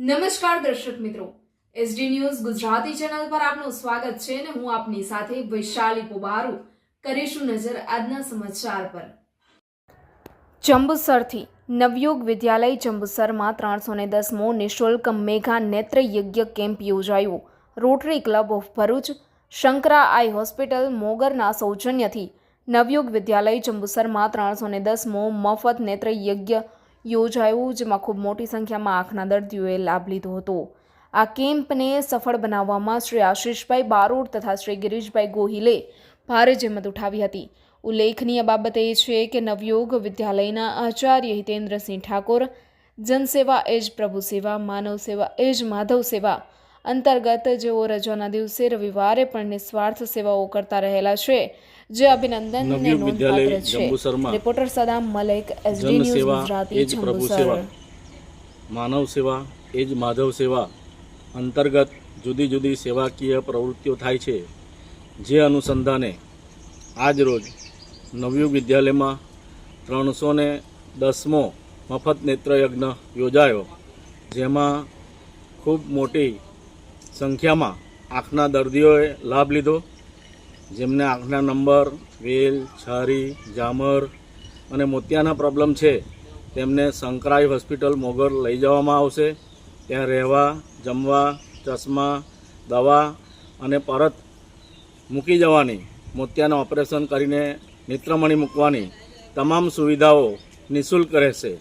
નમસ્કાર દર્શક મિત્રો, એસડી ન્યૂઝ ગુજરાતી ચેનલ પર આપનું સ્વાગત છે અને હું આપની સાથે વૈશાલી પોબારુ કરીશું નજર આજના સમાચાર પર। જંબુસરથી નવયુગ વિદ્યાલય જંબુસરમાં 310મો નિઃશુલ્ક મેઘા નેત્ર યજ્ઞ કેમ્પ યોજાયો। Rotary Club of Bharuch, Shankara eye hospital મોગરના સૌજન્યથી નવયુગ વિદ્યાલય જંબુસરમાં 310મો મફત નેત્ર યજ્ઞ યોજાયો, જેમાં ખૂબ મોટી સંખ્યામાં આંખના દર્દીઓએ લાભ લીધો હતો। આ કેમ્પને સફળ બનાવવામાં શ્રી આશીષભાઈ બારોટ તથા શ્રી ગિરીશભાઈ ગોહિલે ભારે જહેમત ઉઠાવી હતી। ઉલ્લેખનીય બાબત એ છે કે નવયુગ વિદ્યાલયના આચાર્ય હિતેન્દ્રસિંહ ઠાકોર જનસેવા એ જ પ્રભુ સેવા, માનવ સેવા એ જ માધવ સેવા અંતર્ગત જેઓ રજાના દિવસે રવિવારે પણ નિસ્વાર્થ સેવાઓ કરતા રહેલા છે, જે અભિનંદનને નોંધપાત્ર છે। Reporter Saddam Malek, S D news Gujarati, Jambusar. માનવ સેવા એ જ માધવ સેવા અંતર્ગત જુદી જુદી સેવાકીય પ્રવૃત્તિઓ થાય છે, જે અનુસંધાને આજ રોજ નવયુગ વિદ્યાલયમાં 310મો મફત નેત્રયજ્ઞ યોજાયો, જેમાં ખૂબ મોટી સંખ્યામાં આંખના દર્દીઓએ લાભ લીધો, જેમને આંખના નંબર, વેલ, છારી, જામર અને મોતિયાના પ્રોબ્લેમ છે તેમને શંકરાઈ હોસ્પિટલ મોગર લઈ જવામાં આવશે। ત્યાં રહેવા, જમવા, ચશ્મા, દવા અને પરત મૂકી જવાની, મોતિયાના ઓપરેશન કરીને નેત્રમણી મૂકવાની તમામ સુવિધાઓ નિઃશુલ્ક રહેશે।